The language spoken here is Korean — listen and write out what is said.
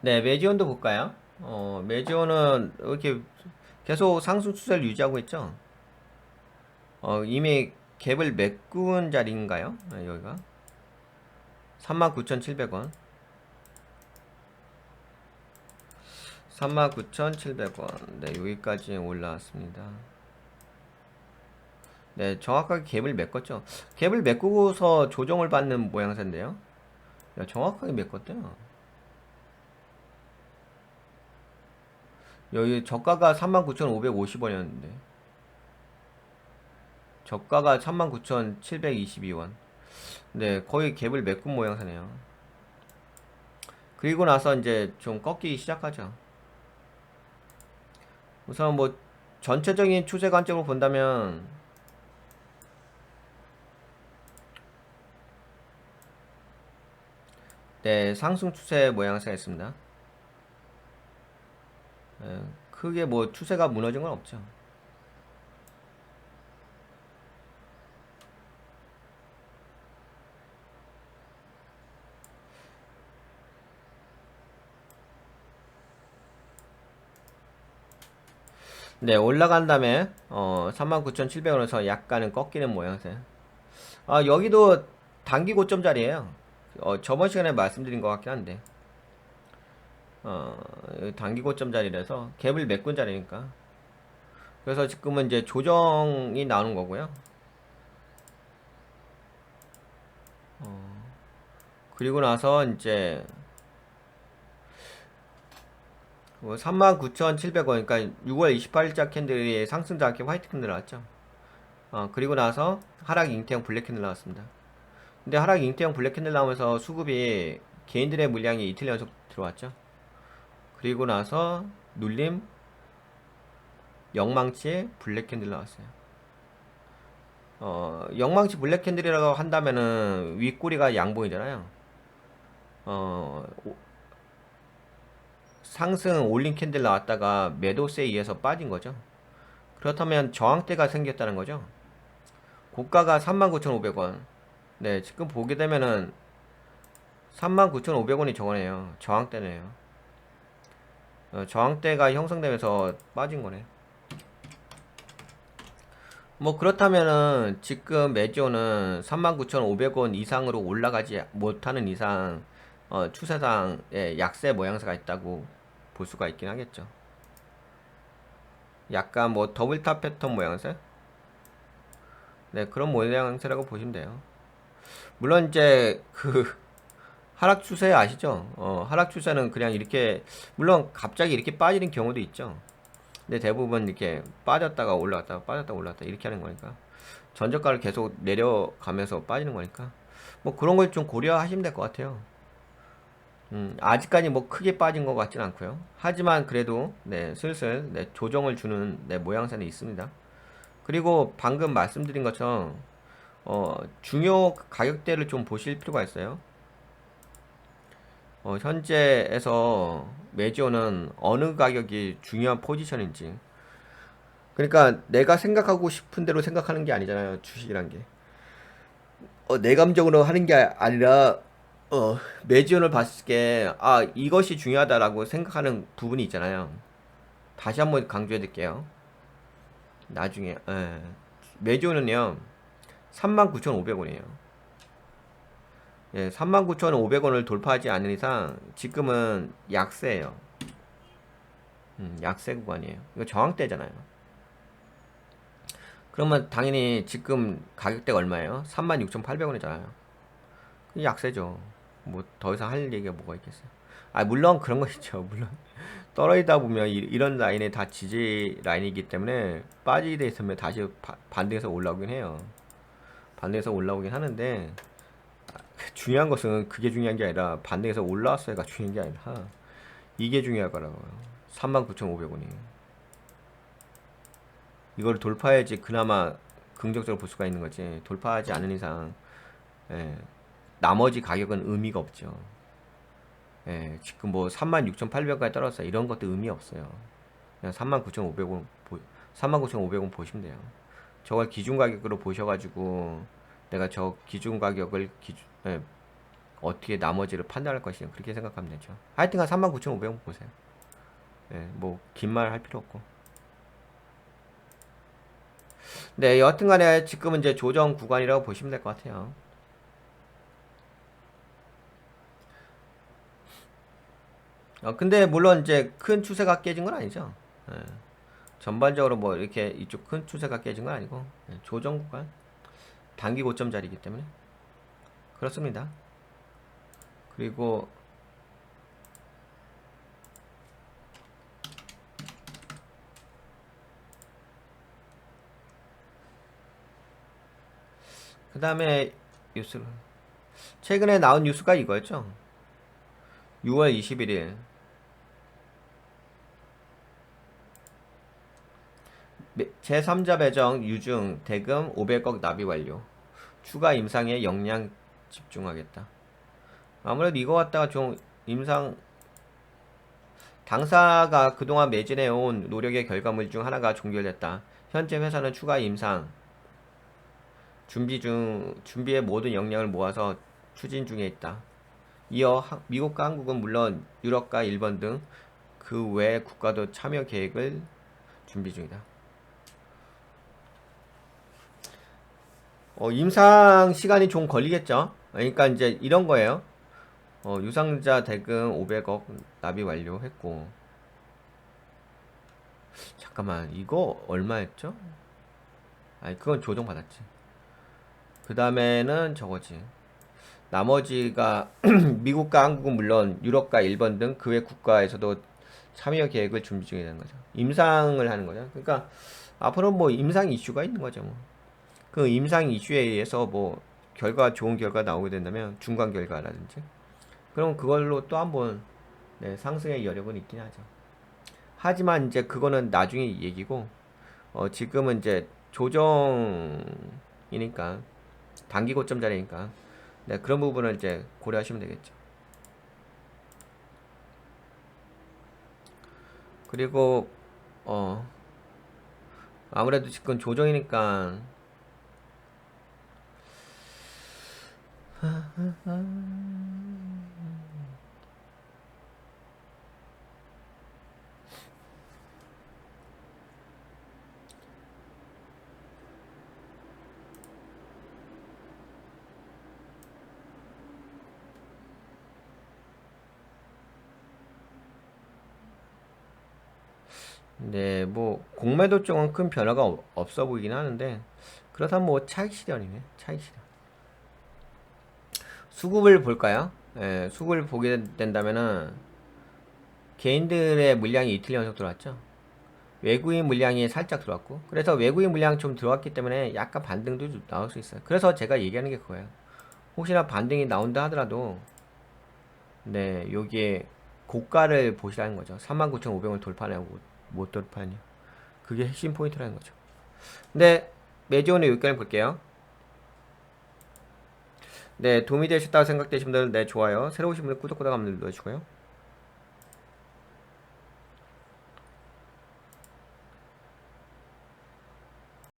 네, 메지온도 볼까요? 메지온은 이렇게 계속 상승 추세를 유지하고 있죠. 이미 갭을 메꾼 자리인가요? 네, 여기가 39,700원. 39,700원. 네, 여기까지 올라왔습니다. 네, 정확하게 갭을 메꿨죠. 갭을 메꾸고서 조정을 받는 모양새인데요. 야, 정확하게 메꿨대요. 여기 저가가 39,550원이었는데 저가가 39,722원. 네, 거의 갭을 메꾼 모양새네요. 그리고 나서 이제 좀 꺾이기 시작하죠. 우선 뭐 전체적인 추세 관점으로 본다면 네, 상승 추세 모양새가 있습니다. 네, 크게 뭐 추세가 무너진 건 없죠. 네, 올라간 다음에 39,700원에서 약간은 꺾이는 모양새. 여기도 단기 고점 자리에요. 저번 시간에 말씀드린 것 같긴 한데 여기 단기 고점 자리라서 갭을 메꾼 자리니까. 그래서 지금은 이제 조정이 나오는 거고요. 그리고 나서 이제 39,700원, 그러니까 6월 28일자 캔들이 상승자 이렇게 화이트 캔들 나왔죠. 그리고 나서 하락 잉태형 블랙 캔들 나왔습니다. 근데 하락 잉태형 블랙 캔들 나오면서 수급이 개인들의 물량이 이틀 연속 들어왔죠. 그리고 나서 눌림, 영망치 블랙 캔들 나왔어요. 영망치 블랙 캔들이라고 한다면은 윗꼬리가 양봉이잖아요. 어, 상승 올린 캔들 나왔다가 매도세에 의해서 빠진 거죠. 그렇다면 저항대가 생겼다는 거죠. 고가가 39,500원. 네, 지금 보게 되면은 39,500원이 저거네요. 저항대네요. 저항대가 형성되면서 빠진 거네. 뭐 그렇다면은 지금 매지오는 39,500원 이상으로 올라가지 못하는 이상 추세상 약세 모양새가 있다고 볼 수가 있긴 하겠죠. 약간 뭐 더블탑 패턴 모양새? 네, 그런 모양새라고 보시면 돼요. 물론 이제 그 하락 추세 아시죠? 하락 추세는 그냥 이렇게 물론 갑자기 이렇게 빠지는 경우도 있죠. 근데 대부분 이렇게 빠졌다가 올라갔다가 빠졌다가 올라갔다 이렇게 하는 거니까 전저가를 계속 내려가면서 빠지는 거니까 뭐 그런 걸 좀 고려하시면 될 것 같아요. 아직까지 뭐 크게 빠진 것 같진 않고요. 하지만 그래도 네, 슬슬 네, 조정을 주는 네, 모양새는 있습니다. 그리고 방금 말씀드린 것처럼 중요 가격대를 좀 보실 필요가 있어요. 현재에서 매지오는 어느 가격이 중요한 포지션인지. 그러니까 내가 생각하고 싶은 대로 생각하는 게 아니잖아요. 주식이란 게. 내 감정으로 하는 게 아니라 매지온을 봤을 때 이것이 중요하다라고 생각하는 부분이 있잖아요. 다시 한번 강조해 드릴게요. 나중에 매지온은요 39,500원이에요. 예, 39,500원을 돌파하지 않는 이상 지금은 약세예요. 약세 구간이에요. 이거 저항대잖아요. 그러면 당연히 지금 가격대가 얼마예요? 36,800원이잖아요. 약세죠. 뭐 더 이상 할 얘기가 뭐가 있겠어요. 물론 그런 거 있죠. 물론 떨어지다 보면 이런 라인에 다 지지 라인이기 때문에 빠지게 돼 있으면 다시 반등해서 올라오긴 해요. 반등해서 올라오긴 하는데 중요한 것은 그게 중요한 게 아니라 반등해서 올라왔어야가 중요한 게 아니라 이게 중요하더라고요. 39,500원이. 이걸 돌파해야지 그나마 긍정적으로 볼 수가 있는 거지. 돌파하지 않은 이상 예, 나머지 가격은 의미가 없죠. 예, 지금 뭐 36,800원까지 떨어졌어. 이런 것도 의미 없어요. 그냥 39,500원 39,500원 보시면 돼요. 저걸 기준 가격으로 보셔가지고 내가 저 기준 가격을 어떻게 나머지를 판단할 것이냐 그렇게 생각하면 되죠. 하여튼간 39,500원 보세요. 네, 뭐 긴 말 할 필요 없고. 네, 여하튼간에 지금은 이제 조정 구간이라고 보시면 될 것 같아요. 근데 물론 이제 큰 추세가 깨진 건 아니죠. 예, 전반적으로 뭐 이렇게 이쪽 큰 추세가 깨진 건 아니고 조정 구간 단기 고점 자리이기 때문에 그렇습니다. 그리고 그 다음에 뉴스 최근에 나온 뉴스가 이거였죠. 6월 21일 제3자 배정 유증 대금 500억 납입 완료. 추가 임상에 역량 집중하겠다. 아무래도 이거 갖다가 좀 임상 당사가 그동안 매진해온 노력의 결과물 중 하나가 종결됐다. 현재 회사는 추가 임상 준비의 모든 역량을 모아서 추진 중에 있다. 이어 미국과 한국은 물론 유럽과 일본 등 그 외 국가도 참여 계획을 준비 중이다. 임상 시간이 좀 걸리겠죠. 그러니까 이제 이런 거예요. 유상자 대금 500억 납입 완료했고, 잠깐만 이거 얼마였죠? 아니 그건 조정 받았지. 그 다음에는 저거지. 나머지가 미국과 한국은 물론 유럽과 일본 등 그 외 국가에서도 참여 계획을 준비 중에 되는 거죠. 임상을 하는 거죠. 그러니까 앞으로 뭐 임상 이슈가 있는 거죠. 뭐. 그 임상 이슈에 의해서 뭐 좋은 결과 나오게 된다면 중간 결과라든지 그럼 그걸로 또 한번 상승의 여력은 있긴 하죠. 하지만 이제 그거는 나중에 얘기고 지금은 이제 조정이니까 단기 고점 자리니까 그런 부분을 이제 고려하시면 되겠죠. 그리고 아무래도 지금 조정이니까 네, 뭐 공매도 쪽은 큰 변화가 없어 보이긴 하는데 그렇다면 뭐 차익 실현이네. 차익 실현. 수급을 볼까요? 수급을 보게 된다면은 개인들의 물량이 이틀 연속 들어왔죠. 외국인 물량이 살짝 들어왔고 그래서 외국인 물량 좀 들어왔기 때문에 약간 반등도 나올 수 있어요. 그래서 제가 얘기하는 게 그거예요. 혹시나 반등이 나온다 하더라도 여기에 고가를 보시라는 거죠. 39,500원 돌파하냐 못 돌파하냐. 그게 핵심 포인트라는 거죠. 근데 매주 오늘 여기까지 볼게요. 도움이 되셨다고 생각되신 분들 좋아요. 새로 오신 분들 구독 한번 눌러주시고요.